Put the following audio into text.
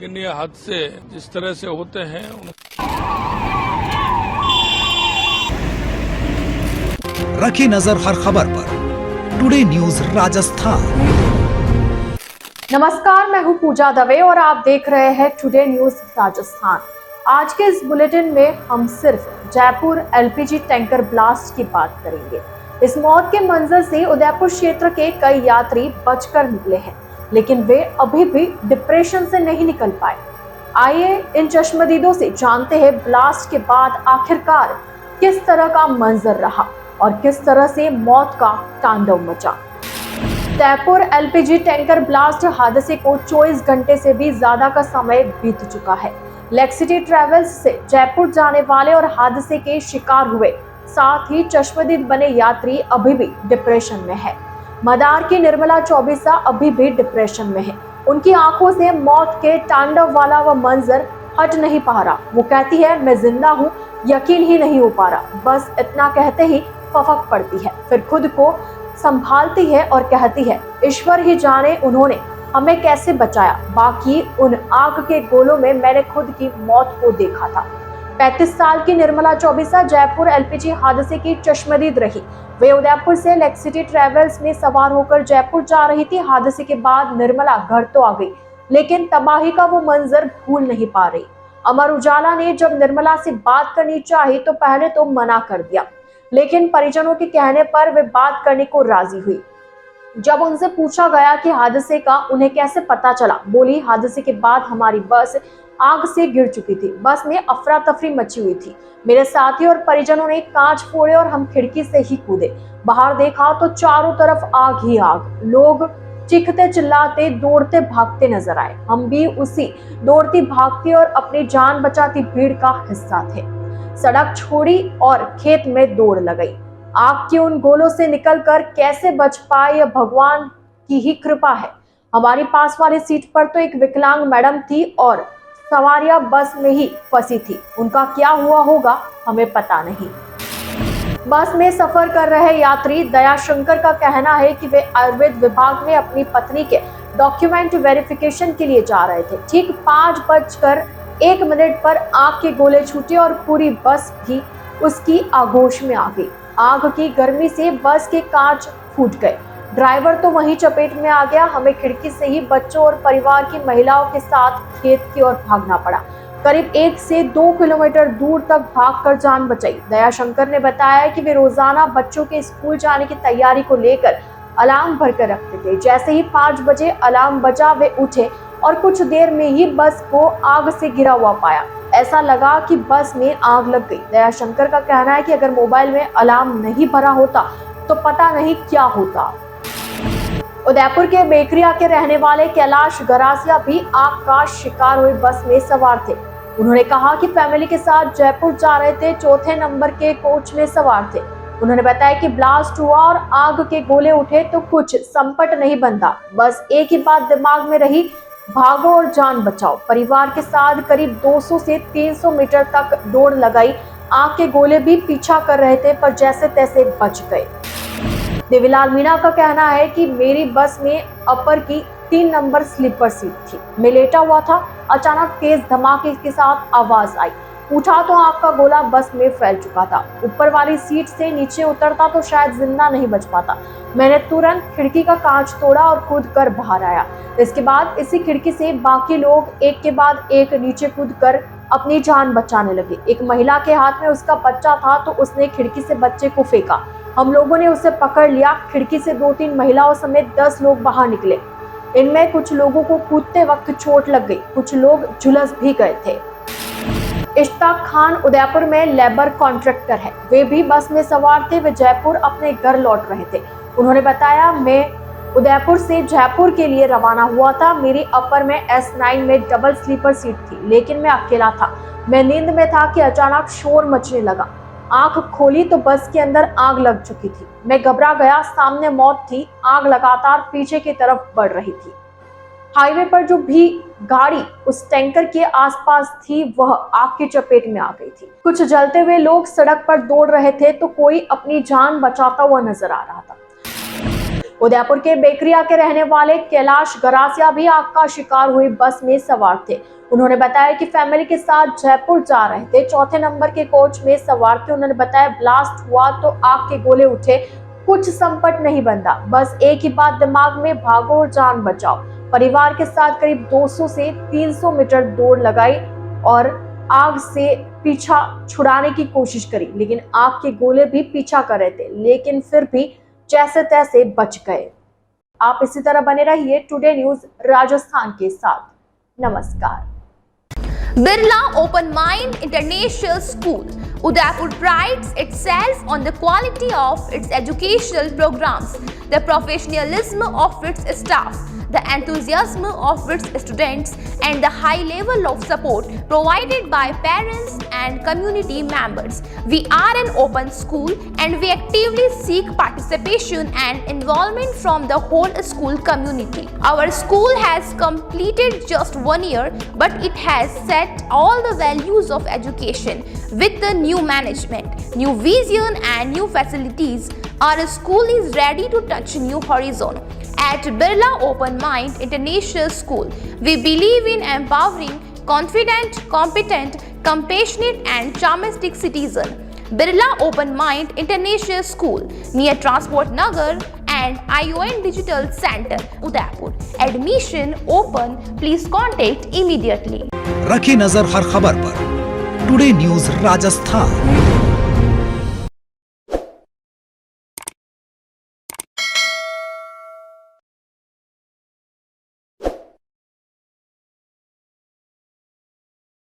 लेकिन ये हादसे जिस तरह से होते हैं रखी नजर हर खबर पर। Today news Rajasthan. नमस्कार, मैं हूं पूजा दवे और आप देख रहे हैं टुडे न्यूज राजस्थान। आज के इस बुलेटिन में हम सिर्फ जयपुर एलपीजी टैंकर ब्लास्ट की बात करेंगे। इस मौत के मंजर से उदयपुर क्षेत्र के कई यात्री बचकर निकले हैं, लेकिन वे अभी भी डिप्रेशन से नहीं निकल पाए। आइए इन चश्मदीदों से जानते हैं ब्लास्ट के बाद आखिरकार किस तरह का मंजर रहा और किस तरह से मौत का तांडव मचा। जयपुर एलपीजी टैंकर ब्लास्ट हादसे को 24 घंटे से भी ज्यादा का समय बीत चुका है। लेक्सिटी ट्रेवल्स से जयपुर जाने वाले और हादसे के शिकार हुए, साथ ही चश्मदीद बने यात्री अभी भी डिप्रेशन में है। मदार की निर्मला चौबीसा अभी भी डिप्रेशन में है। उनकी आंखों से मौत के तांडव वाला वह मंजर हट नहीं पा रहा। वो कहती है, मैं जिंदा हूँ, यकीन ही नहीं हो पा रहा। बस इतना कहते ही फफक पड़ती है, फिर खुद को संभालती है और कहती है, ईश्वर ही जाने उन्होंने हमें कैसे बचाया। बाकी उन आग के गोलों में मैंने खुद की मौत को देखा था। 35 साल की निर्मला चौबीसा जयपुर एलपीजी हादसे की चश्मदीद रही। वे उदयपुर से लेक्सिटी ट्रेवल्स में सवार होकर जयपुर जा रही थी। हादसे के बाद निर्मला घर तो आ गई, लेकिन तबाही का वो मंजर भूल नहीं पा रही। अमर उजाला ने जब निर्मला से बात करनी चाही तो पहले तो मना कर दिया, लेकिन परिजनों के कहने पर वे बात करने को राजी हुई। जब उनसे पूछा गया कि हादसे का उन्हें कैसे पता चला, बोली, हादसे के बाद हमारी बस आग से गिर चुकी थी। बस में अफरा तफरी मची हुई थी। मेरे साथी और परिजनों ने कांच फोड़े और हम खिड़की से ही कूदे। बाहर देखा तो चारों तरफ आग ही आग। लोग चीखते चिल्लाते दौड़ते भागते नजर आए। हम भी उसी दौड़ती भागती और अपनी जान बचाती भीड़ का हिस्सा थे। सड़क छोड़ी और खेत में दौड़ लगाई। आग के उन गोलों से निकलकर कैसे बच पाए, यह भगवान की ही कृपा है। हमारी पास वाली सीट पर तो एक विकलांग मैडम थी और सवारियां बस में ही फंसी थी। उनका क्या हुआ होगा हमें पता नहीं। बस में सफर कर रहे यात्री दयाशंकर का कहना है कि वे आयुर्वेद विभाग में अपनी पत्नी के डॉक्यूमेंट वेरिफिकेशन के लिए जा रहे थे। ठीक 5:01 पर आग के गोले छूटे और पूरी बस भी उसकी आगोश में आ गई। आग की गर्मी से बस के कांच फूट गए। ड्राइवर तो वहीं चपेट में आ गया। हमें खिड़की से ही बच्चों और परिवार की महिलाओं के साथ खेत की ओर भागना पड़ा। करीब 1 से 2 किलोमीटर दूर तक भागकर जान बचाई। दयाशंकर ने बताया कि वे रोजाना बच्चों के स्कूल जाने की तैयारी को लेकर अलार्म भरकर रखते थे। जैसे ही 5 बजे अलार्म बजा, वे उठे और कुछ देर में ही बस को आग से घिरा हुआ पाया। ऐसा लगा कि बस में आग लग गई। दयाशंकर का कहना है कि अगर मोबाइल में अलार्म नहीं भरा होता तो पता नहीं क्या होता। उदयपुर के बेकरिया के रहने वाले कैलाश गरासिया भी आग का शिकार हुए बस में सवार थे। उन्होंने कहा कि फैमिली के साथ जयपुर जा रहे थे, 4थे नंबर के कोच में सवार थे। उन्होंने बताया कि ब्लास्ट हुआ और आग के गोले उठे तो कुछ संपट नहीं बनता। बस एक ही बात दिमाग में रही, भागो और जान बचाओ। परिवार के साथ करीब 200 से 300 मीटर तक दौड़ लगाई। आग के गोले भी पीछा कर रहे थे, पर जैसे तैसे बच गए। देवीलाल मीणा का कहना है कि मेरी बस में अपर की 3 नंबर स्लीपर सीट थी। मैं लेटा हुआ था, अचानक तेज धमाके के साथ आवाज आई। उठा तो आग का गोला बस में फैल चुका था। ऊपर वाली सीट से नीचे उतरता तो शायद जिंदा नहीं बच पाता। मैंने तुरंत खिड़की का कांच तोड़ा और कूदकर बाहर आया। इसके बाद इसी खिड़की से बाकी लोग एक के बाद एक नीचे कूदकर अपनी जान बचाने लगे। एक महिला के हाथ में उसका बच्चा था तो उसने खिड़की से बच्चे को फेंका। हम लोगों ने उसे पकड़ लिया। खिड़की से 2-3 महिलाओं समेत 10 लोग बाहर निकले। इनमें कुछ लोगों को कूदते वक्त चोट लग गई, कुछ लोग झुलस भी गए थे। इश्ताक खान उदयपुर में लेबर कॉन्ट्रैक्टर है। वे भी बस में सवार थे। वे जयपुर अपने घर लौट रहे थे। उन्होंने बताया, मैं उदयपुर से जयपुर के लिए रवाना हुआ था। मेरी अपर में S9 में डबल स्लीपर सीट थी, लेकिन मैं अकेला था। मैं नींद में था कि अचानक शोर मचने लगा। आंख खोली तो बस के अंदर आग लग चुकी थी। मैं घबरा गया। सामने मौत थी। आग लगातार पीछे की तरफ बढ़ रही थी। हाईवे पर जो भी गाड़ी उस टैंकर के आसपास थी वह आग की चपेट में आ गई थी। कुछ जलते हुए लोग सड़क पर दौड़ रहे थे तो कोई अपनी जान बचाता हुआ नजर आ रहा था। उदयपुर के बेकरिया के रहने वाले कैलाश गरासिया भी आग का शिकार हुई बस में सवार थे। उन्होंने बताया कि फैमिली के साथ जयपुर जा रहे थे, चौथे नंबर के कोच में सवार थे। उन्होंने बताया ब्लास्ट हुआ तो आग के गोले उठे, कुछ संपट नहीं बनता, बस एक ही बात दिमाग में, भागो और जान बचाओ। परिवार के साथ करीब 200 से 300 मीटर दौड़ लगाई और आग से पीछा छुड़ाने की कोशिश करी, लेकिन आग के गोले भी पीछा कर रहे थे, लेकिन फिर भी जैसे तैसे बच गए। आप इसी तरह बने रहिए टुडे न्यूज राजस्थान के साथ। नमस्कार। Birla Open Mind International School, Udaipur prides itself on the quality of its educational programs, the professionalism of its staff, the enthusiasm of its students, and the high level of support provided by parents and community members. We are an open school and we actively seek participation and involvement from the whole school community. Our school has completed just 1 year, but it has set all the values of education with the new management, new vision, and new facilities. Our school is ready to touch new horizon. At Birla Open Mind International School, we believe in empowering confident, competent, compassionate, and charmistic citizen. Birla Open Mind International School near Transport Nagar and ION Digital Center, Udaipur. Admission open. Please contact immediately. रखी नजर हर खबर पर, today news Rajasthan.